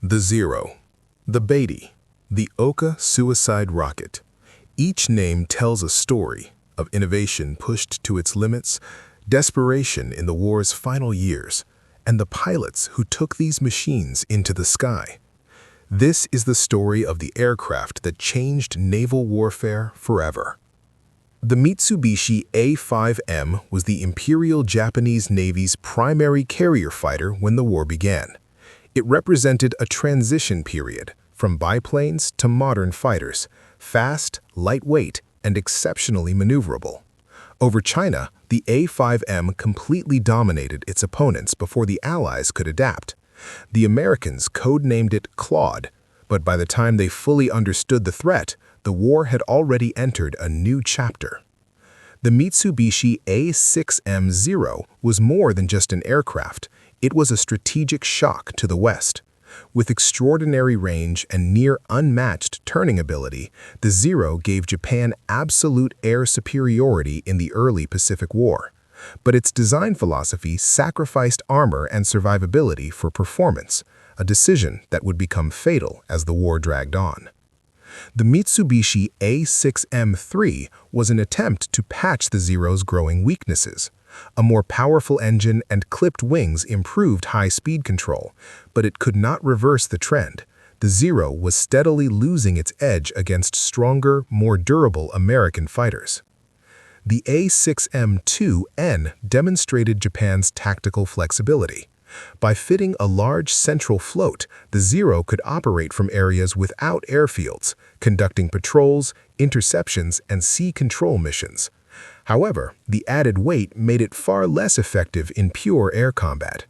The Zero, the Beatty, the Oka suicide rocket. Each name tells a story of innovation pushed to its limits, desperation in the war's final years, and the pilots who took these machines into the sky. This is the story of the aircraft that changed naval warfare forever. The Mitsubishi A-5M was the Imperial Japanese Navy's primary carrier fighter when the war began. It represented a transition period from biplanes to modern fighters, fast, lightweight, and exceptionally maneuverable. Over China, the A-5M completely dominated its opponents before the Allies could adapt. The Americans codenamed it Claude, but by the time they fully understood the threat, the war had already entered a new chapter. The Mitsubishi A-6M-0 was more than just an aircraft. It was a strategic shock to the West. With extraordinary range and near unmatched turning ability, the Zero gave Japan absolute air superiority in the early Pacific War. But its design philosophy sacrificed armor and survivability for performance, a decision that would become fatal as the war dragged on. The Mitsubishi A-6M-3 was an attempt to patch the Zero's growing weaknesses. A more powerful engine and clipped wings improved high-speed control, but it could not reverse the trend. The Zero was steadily losing its edge against stronger, more durable American fighters. The A-6M-2N demonstrated Japan's tactical flexibility. By fitting a large central float, the Zero could operate from areas without airfields, conducting patrols, interceptions, and sea control missions. However, the added weight made it far less effective in pure air combat.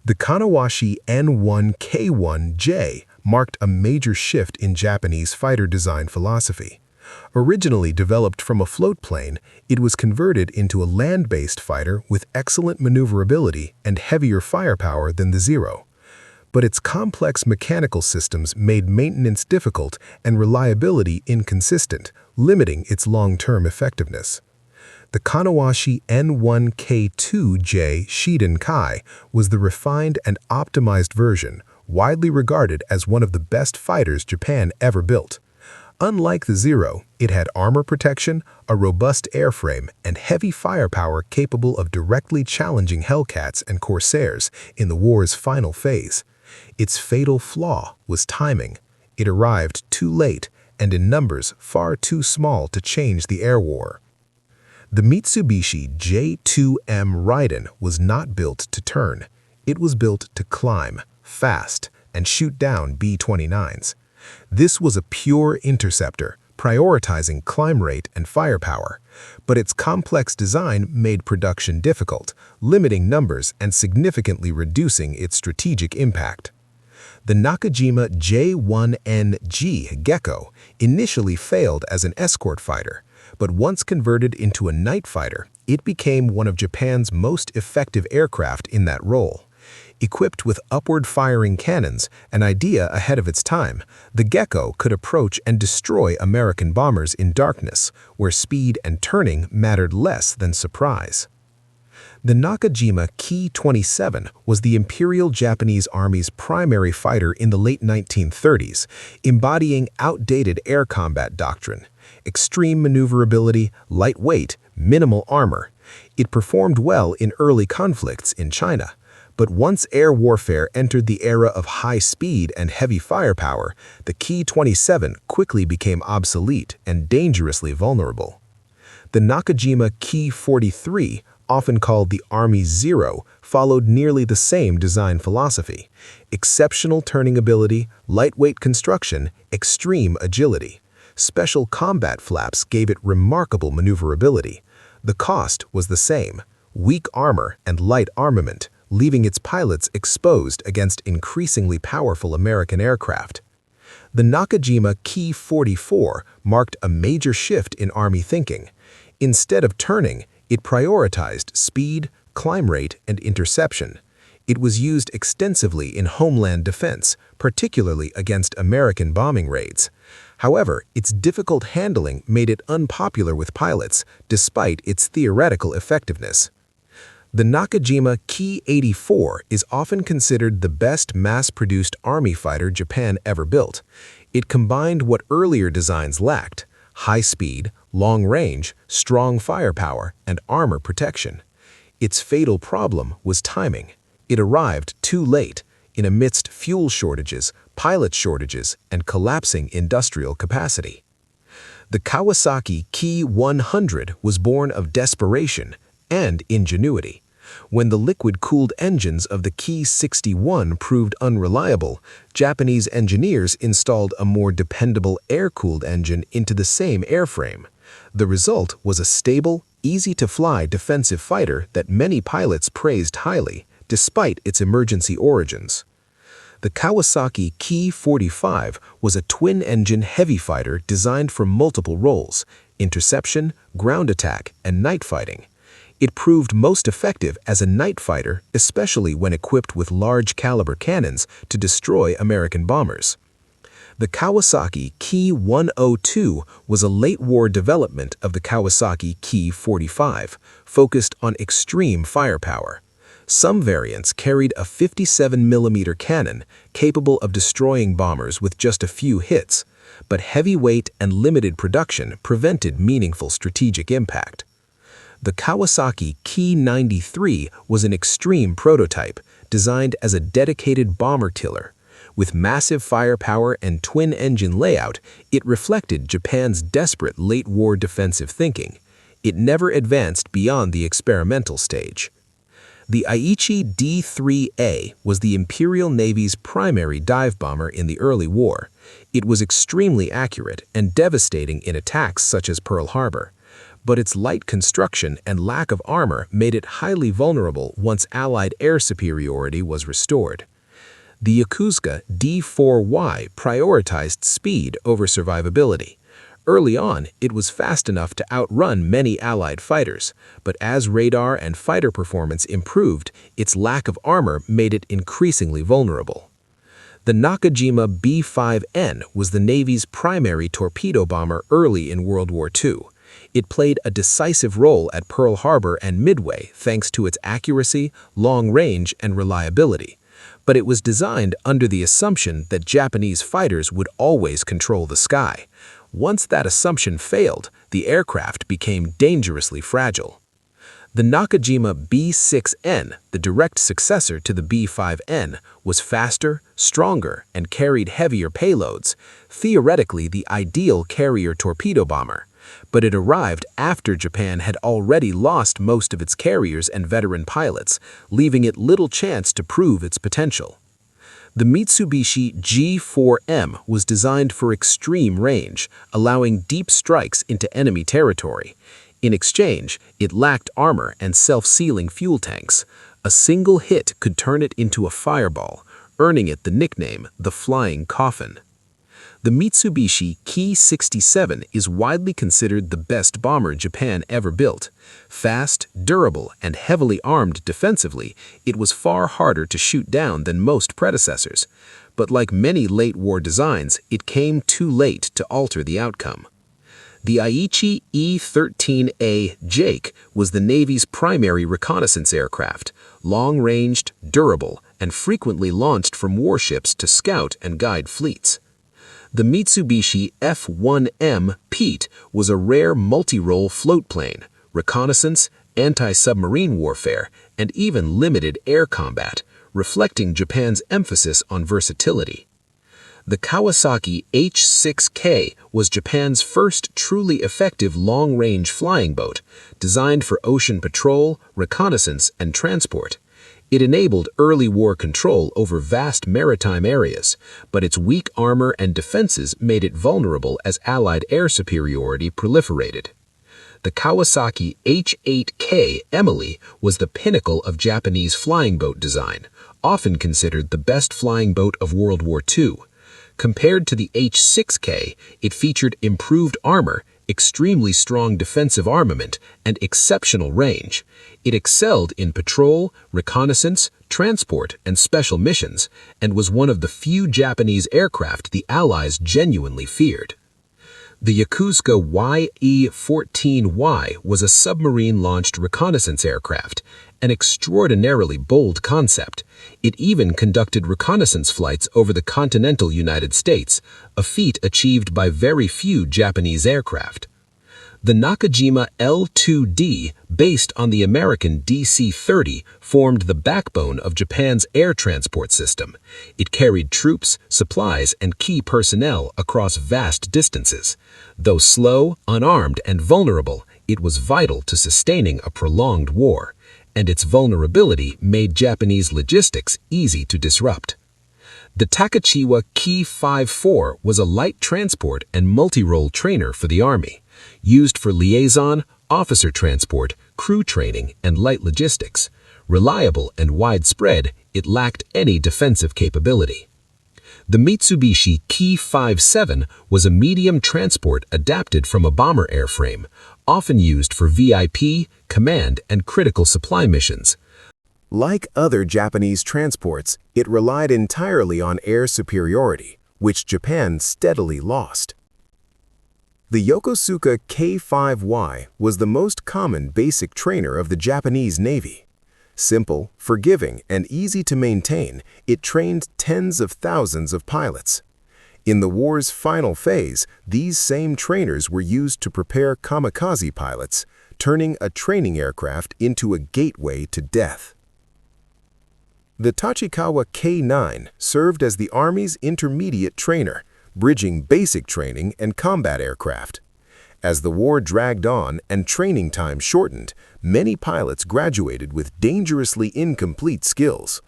The Kanawashi N1K1J marked a major shift in Japanese fighter design philosophy. Originally developed from a float plane, it was converted into a land-based fighter with excellent maneuverability and heavier firepower than the Zero. But its complex mechanical systems made maintenance difficult and reliability inconsistent, limiting its long-term effectiveness. The Kanawashi N1K2J Shiden Kai was the refined and optimized version, widely regarded as one of the best fighters Japan ever built. Unlike the Zero, it had armor protection, a robust airframe, and heavy firepower capable of directly challenging Hellcats and Corsairs in the war's final phase. Its fatal flaw was timing. It arrived too late and in numbers far too small to change the air war. The Mitsubishi J2M Raiden was not built to turn. It was built to climb, fast, and shoot down B-29s. This was a pure interceptor, prioritizing climb rate and firepower, but its complex design made production difficult, limiting numbers and significantly reducing its strategic impact. The Nakajima J1NG Gecko initially failed as an escort fighter, but once converted into a night fighter, it became one of Japan's most effective aircraft in that role. Equipped with upward-firing cannons, an idea ahead of its time, the Gecko could approach and destroy American bombers in darkness, where speed and turning mattered less than surprise. The Nakajima Ki-27 was the Imperial Japanese Army's primary fighter in the late 1930s, embodying outdated air combat doctrine. Extreme maneuverability, lightweight, minimal armor. It performed well in early conflicts in China. But once air warfare entered the era of high speed and heavy firepower, the Ki-27 quickly became obsolete and dangerously vulnerable. The Nakajima Ki-43, often called the Army Zero, followed nearly the same design philosophy: exceptional turning ability, lightweight construction, extreme agility. Special combat flaps gave it remarkable maneuverability. The cost was the same: weak armor and light armament, leaving its pilots exposed against increasingly powerful American aircraft. The Nakajima Ki-44 marked a major shift in Army thinking. Instead of turning, it prioritized speed, climb rate, and interception. It was used extensively in homeland defense, particularly against American bombing raids. However, its difficult handling made it unpopular with pilots, despite its theoretical effectiveness. The Nakajima Ki-84 is often considered the best mass-produced Army fighter Japan ever built. It combined what earlier designs lacked: high speed, long range, strong firepower, and armor protection. Its fatal problem was timing. It arrived too late, amidst fuel shortages, pilot shortages, and collapsing industrial capacity. The Kawasaki Ki-100 was born of desperation and ingenuity. When the liquid-cooled engines of the Ki-61 proved unreliable, Japanese engineers installed a more dependable air-cooled engine into the same airframe. The result was a stable, easy-to-fly defensive fighter that many pilots praised highly, despite its emergency origins. The Kawasaki Ki-45 was a twin-engine heavy fighter designed for multiple roles: interception, ground attack, and night fighting. It proved most effective as a night fighter, especially when equipped with large-caliber cannons to destroy American bombers. The Kawasaki Ki-102 was a late-war development of the Kawasaki Ki-45, focused on extreme firepower. Some variants carried a 57mm cannon capable of destroying bombers with just a few hits, but heavy weight and limited production prevented meaningful strategic impact. The Kawasaki Ki-93 was an extreme prototype designed as a dedicated bomber killer. With massive firepower and twin-engine layout, it reflected Japan's desperate late-war defensive thinking. It never advanced beyond the experimental stage. The Aichi D-3A was the Imperial Navy's primary dive bomber in the early war. It was extremely accurate and devastating in attacks such as Pearl Harbor. But its light construction and lack of armor made it highly vulnerable once Allied air superiority was restored. The Yokosuka D-4Y prioritized speed over survivability. Early on, it was fast enough to outrun many Allied fighters, but as radar and fighter performance improved, its lack of armor made it increasingly vulnerable. The Nakajima B-5N was the Navy's primary torpedo bomber early in World War II. It played a decisive role at Pearl Harbor and Midway thanks to its accuracy, long range, and reliability. But it was designed under the assumption that Japanese fighters would always control the sky. Once that assumption failed, the aircraft became dangerously fragile. The Nakajima B-6N, the direct successor to the B-5N, was faster, stronger, and carried heavier payloads, theoretically the ideal carrier torpedo bomber. But it arrived after Japan had already lost most of its carriers and veteran pilots, leaving it little chance to prove its potential. The Mitsubishi G4M was designed for extreme range, allowing deep strikes into enemy territory. In exchange, it lacked armor and self-sealing fuel tanks. A single hit could turn it into a fireball, earning it the nickname the Flying Coffin. The Mitsubishi Ki-67 is widely considered the best bomber Japan ever built. Fast, durable, and heavily armed defensively, it was far harder to shoot down than most predecessors. But like many late-war designs, it came too late to alter the outcome. The Aichi E-13A Jake was the Navy's primary reconnaissance aircraft, long-ranged, durable, and frequently launched from warships to scout and guide fleets. The Mitsubishi F-1M Pete was a rare multi-role float plane, reconnaissance, anti-submarine warfare, and even limited air combat, reflecting Japan's emphasis on versatility. The Kawasaki H-6K was Japan's first truly effective long-range flying boat, designed for ocean patrol, reconnaissance, and transport. It enabled early war control over vast maritime areas, but its weak armor and defenses made it vulnerable as Allied air superiority proliferated. The Kawasaki H-8K Emily was the pinnacle of Japanese flying boat design, often considered the best flying boat of World War II. Compared to the H-6K, it featured improved armor, extremely strong defensive armament, and exceptional range. It excelled in patrol, reconnaissance, transport, and special missions, and was one of the few Japanese aircraft the Allies genuinely feared. The Yokosuka YE-14Y was a submarine-launched reconnaissance aircraft, an extraordinarily bold concept. It even conducted reconnaissance flights over the continental United States, a feat achieved by very few Japanese aircraft. The Nakajima L-2D, based on the American DC-30, formed the backbone of Japan's air transport system. It carried troops, supplies, and key personnel across vast distances. Though slow, unarmed, and vulnerable, it was vital to sustaining a prolonged war, and its vulnerability made Japanese logistics easy to disrupt. The Takachiwa Ki-54 was a light transport and multi-role trainer for the Army, used for liaison, officer transport, crew training, and light logistics. Reliable and widespread, it lacked any defensive capability. The Mitsubishi Ki-57 was a medium transport adapted from a bomber airframe, often used for VIP, command, and critical supply missions. Like other Japanese transports, it relied entirely on air superiority, which Japan steadily lost. The Yokosuka K-5Y was the most common basic trainer of the Japanese Navy. Simple, forgiving, and easy to maintain, it trained tens of thousands of pilots. In the war's final phase, these same trainers were used to prepare kamikaze pilots, turning a training aircraft into a gateway to death. The Tachikawa K-9 served as the Army's intermediate trainer, bridging basic training and combat aircraft. As the war dragged on and training time shortened, many pilots graduated with dangerously incomplete skills.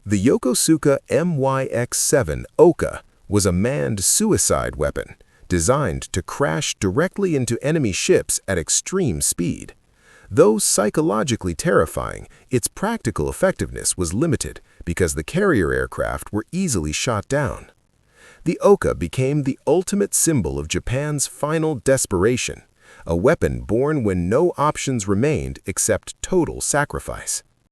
The Yokosuka MYX-7 Oka was a manned suicide weapon, designed to crash directly into enemy ships at extreme speed. Though psychologically terrifying, its practical effectiveness was limited because the carrier aircraft were easily shot down. The Oka became the ultimate symbol of Japan's final desperation, a weapon born when no options remained except total sacrifice.